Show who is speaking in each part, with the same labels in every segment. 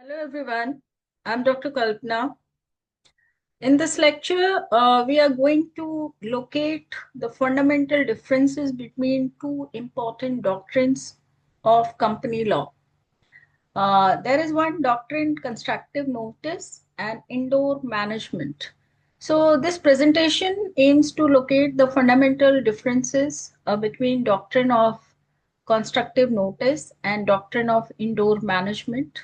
Speaker 1: Hello everyone, I'm Dr. Kalpana. In this lecture, we are going to locate the fundamental differences between two important doctrines of company law. There is one doctrine, constructive notice and indoor management. So this presentation aims to locate the fundamental differences between doctrine of constructive notice and doctrine of indoor management.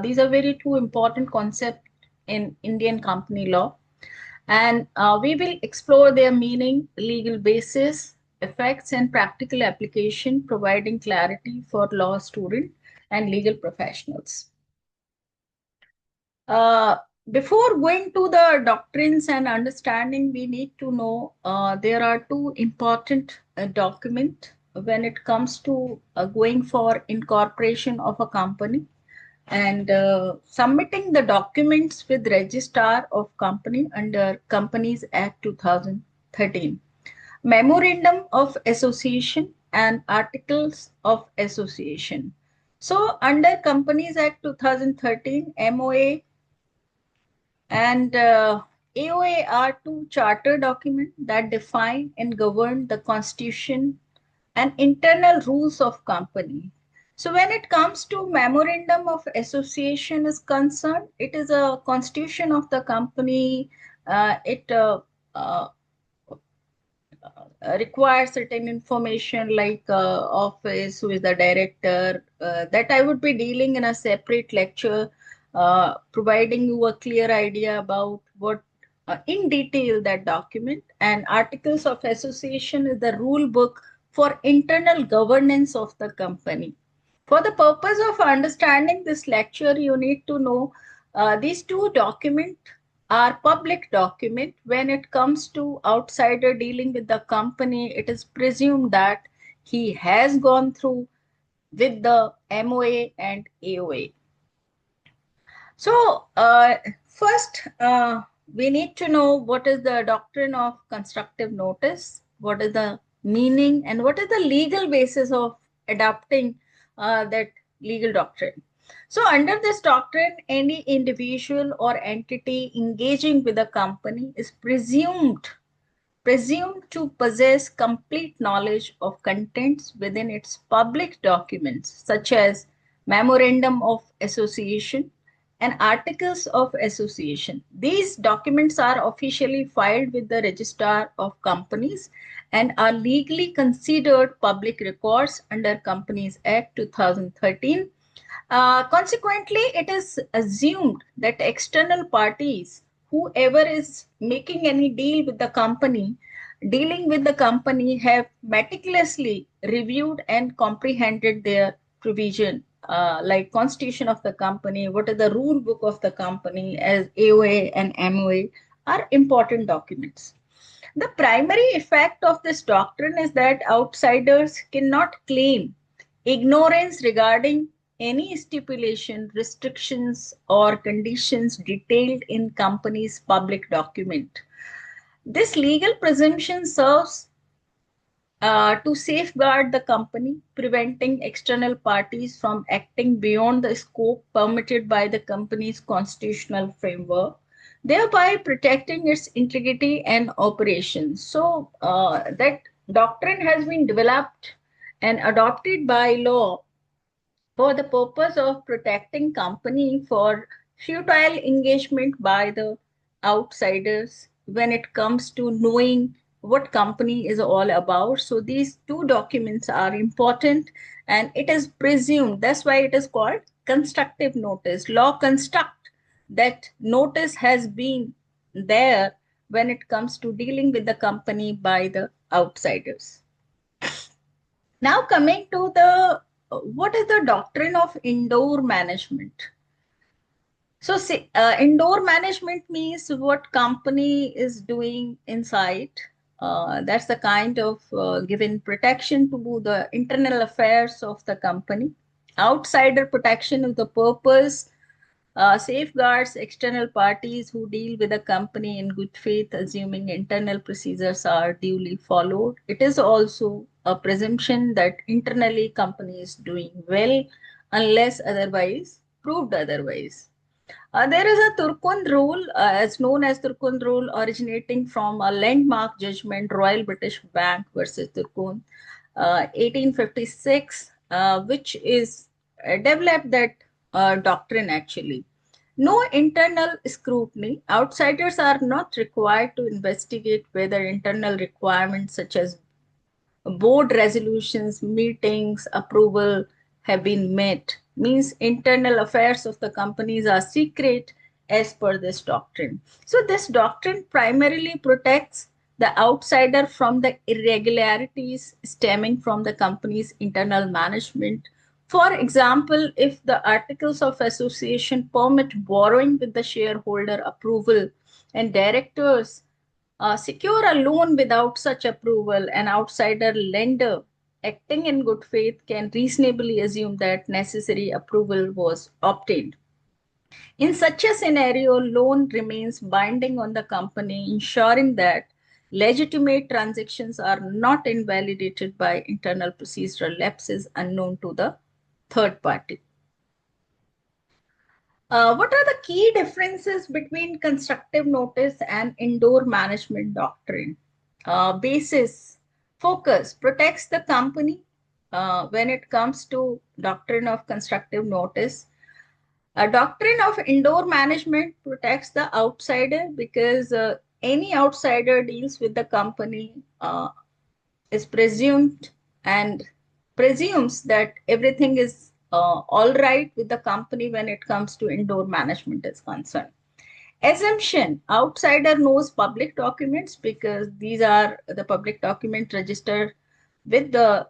Speaker 1: These are very two important concepts in Indian company law, and we will explore their meaning, legal basis, effects, and practical application, providing clarity for law students and legal professionals. Uh, Before going to the doctrines and understanding, we need to know there are two important documents when it comes to going for incorporation of a company and submitting the documents with registrar of company under Companies Act 2013, Memorandum of Association and Articles of Association. So under Companies Act 2013, MOA and AOA are two charter documents that define and govern the constitution and internal rules of company. So when it comes to memorandum of association is concerned, it is a constitution of the company. It requires certain information like office, who is the director, that I would be dealing in a separate lecture, providing you a clear idea about what in detail that document. And articles of association is the rule book for internal governance of the company. For the purpose of understanding this lecture, you need to know these two documents are public document. When it comes to outsider dealing with the company, it is presumed that he has gone through with the MOA and AOA. So first, we need to know what is the doctrine of constructive notice, what is the meaning, and what is the legal basis of adopting that legal doctrine. So under this doctrine, any individual or entity engaging with a company is presumed to possess complete knowledge of contents within its public documents, such as Memorandum of Association and Articles of Association. These documents are officially filed with the Registrar of Companies and are legally considered public records under Companies Act 2013. Consequently, it is assumed that external parties, whoever is making any deal with the company, dealing with the company, have meticulously reviewed and comprehended their provision, like constitution of the company, what is the rule book of the company, as AOA and MOA are important documents. The primary effect of this doctrine is that outsiders cannot claim ignorance regarding any stipulation, restrictions, or conditions detailed in company's public document. This legal presumption serves to safeguard the company, preventing external parties from acting beyond the scope permitted by the company's constitutional framework, thereby protecting its integrity and operations. So, that doctrine has been developed and adopted by law for the purpose of protecting company for futile engagement by the outsiders when it comes to knowing what company is all about. So these two documents are important, and it is presumed, that's why it is called constructive notice. Law construct that notice has been there when it comes to dealing with the company by the outsiders. Now coming to the what is the doctrine of indoor management? So see, indoor management means what company is doing inside. That's the kind of given protection to the internal affairs of the company. Outsider protection is the purpose, safeguards external parties who deal with a company in good faith, assuming internal procedures are duly followed. It is also a presumption that internally company is doing well unless otherwise proved otherwise. There is a Turkund rule, as known as Turkund rule, originating from a landmark judgment, Royal British Bank versus Turkund, 1856, which is developed that doctrine actually. No internal scrutiny. Outsiders are not required to investigate whether internal requirements such as board resolutions, meetings, approval have been met. Means internal affairs of the companies are secret as per this doctrine. So this doctrine primarily protects the outsider from the irregularities stemming from the company's internal management. For example, if the articles of association permit borrowing with the shareholder approval and directors secure a loan without such approval, an outsider lender acting in good faith can reasonably assume that necessary approval was obtained. In such a scenario, loan remains binding on the company, ensuring that legitimate transactions are not invalidated by internal procedural lapses unknown to the third party. What are the key differences between constructive notice and indoor management doctrine? Basis, focus, protects the company when it comes to doctrine of constructive notice. A doctrine of indoor management protects the outsider because any outsider deals with the company is presumed and presumes that everything is all right with the company when it comes to indoor management is concerned. Assumption, outsider knows public documents because these are the public document registered with the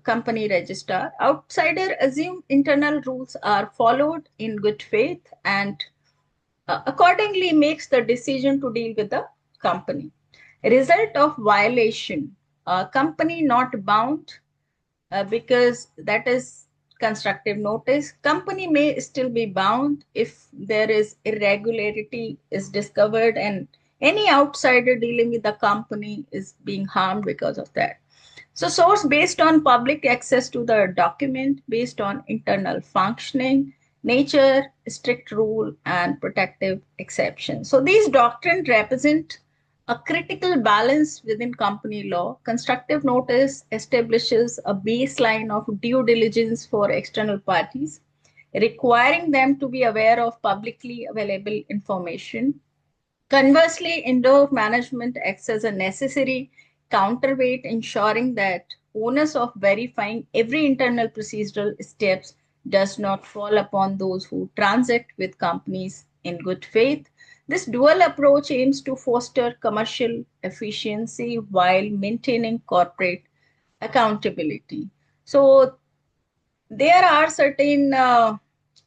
Speaker 1: company registrar. Outsider assume internal rules are followed in good faith and accordingly makes the decision to deal with the company. Result of violation, company not bound because that is constructive notice. Company may still be bound if there is irregularity is discovered and any outsider dealing with the company is being harmed because of that. So source based on public access to the document, based on internal functioning, nature, strict rule, and protective exception. So these doctrines represent a critical balance within company law. Constructive notice establishes a baseline of due diligence for external parties, requiring them to be aware of publicly available information. Conversely, indoor management acts as a necessary counterweight, ensuring that onus of verifying every internal procedural steps does not fall upon those who transact with companies in good faith. This dual approach aims to foster commercial efficiency while maintaining corporate accountability. So there are certain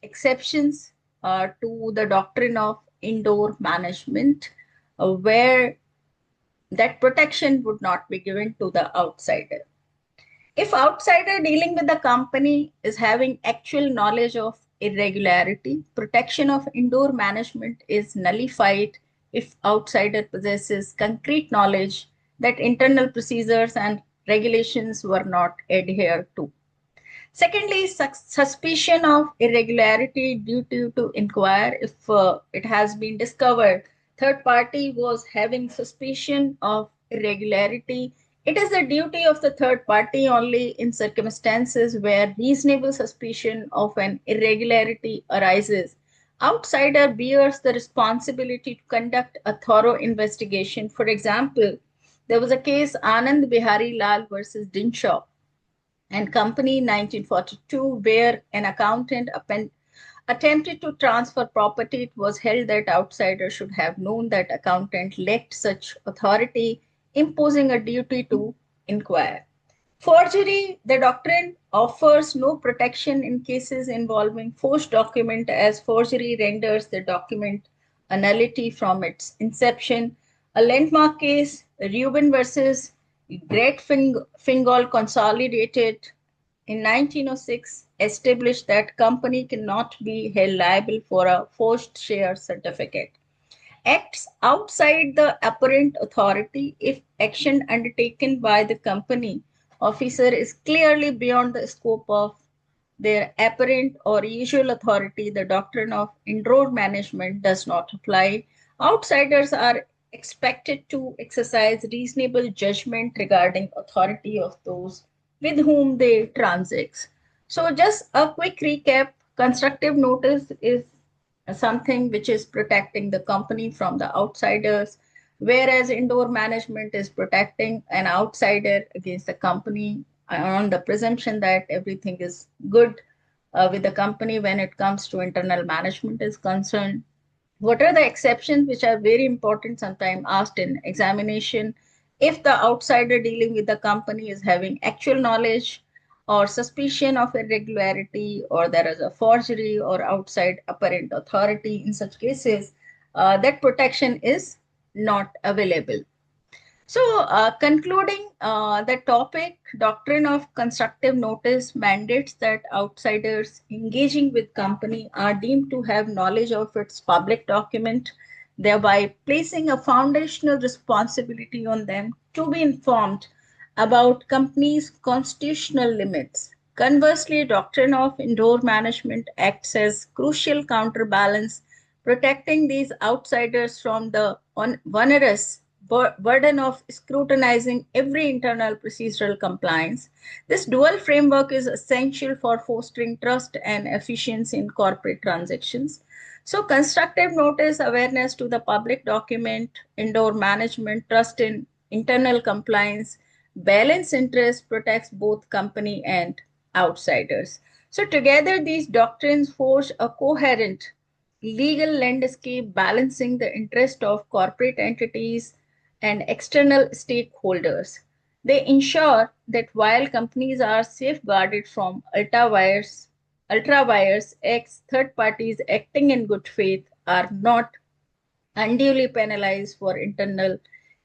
Speaker 1: exceptions to the doctrine of indoor management where that protection would not be given to the outsider. If outsider dealing with the company is having actual knowledge of irregularity, protection of indoor management is nullified if outsider possesses concrete knowledge that internal procedures and regulations were not adhered to. Secondly, suspicion of irregularity duty to inquire. If it has been discovered, third party was having suspicion of irregularity. It is the duty of the third party only in circumstances where reasonable suspicion of an irregularity arises. Outsider bears the responsibility to conduct a thorough investigation. For example, there was a case Anand Bihari Lal versus Dinshaw and Company 1942, where an accountant attempted to transfer property. It was held that outsiders should have known that accountant lacked such authority, imposing a duty to inquire. Forgery, the doctrine offers no protection in cases involving forged document as forgery renders the document a nullity from its inception. A landmark case, Reuben versus Great Fingall Consolidated in 1906 established that company cannot be held liable for a forged share certificate. Acts outside the apparent authority if action undertaken by the company officer is clearly beyond the scope of their apparent or usual authority, the doctrine of indoor management does not apply. Outsiders are expected to exercise reasonable judgment regarding authority of those with whom they transact. So, just a quick recap: constructive notice is something which is protecting the company from the outsiders, whereas indoor management is protecting an outsider against the company on the presumption that everything is good with the company when it comes to internal management is concerned. What are the exceptions which are very important, sometimes asked in examination? If the outsider dealing with the company is having actual knowledge or suspicion of irregularity, or there is a forgery or outside apparent authority, in such cases, that protection is not available. So, concluding the topic, Doctrine of Constructive Notice mandates that outsiders engaging with company are deemed to have knowledge of its public document, thereby placing a foundational responsibility on them to be informed about company's constitutional limits. Conversely, Doctrine of Indoor Management acts as crucial counterbalance, protecting these outsiders from the onerous burden of scrutinizing every internal procedural compliance. This dual framework is essential for fostering trust and efficiency in corporate transactions. So, constructive notice, awareness to the public document, indoor management, trust in internal compliance, balance interest protects both company and outsiders. So, together, these doctrines forge a coherent legal landscape balancing the interest of corporate entities and external stakeholders. They ensure that while companies are safeguarded from ultra wires acts, third parties acting in good faith are not unduly penalized for internal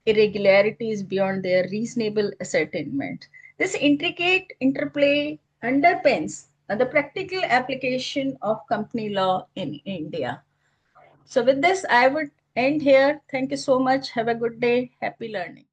Speaker 1: irregularities beyond their reasonable ascertainment. This intricate interplay underpins the practical application of company law in India. So, with this, I would end here. Thank you so much. Have a good day. Happy learning.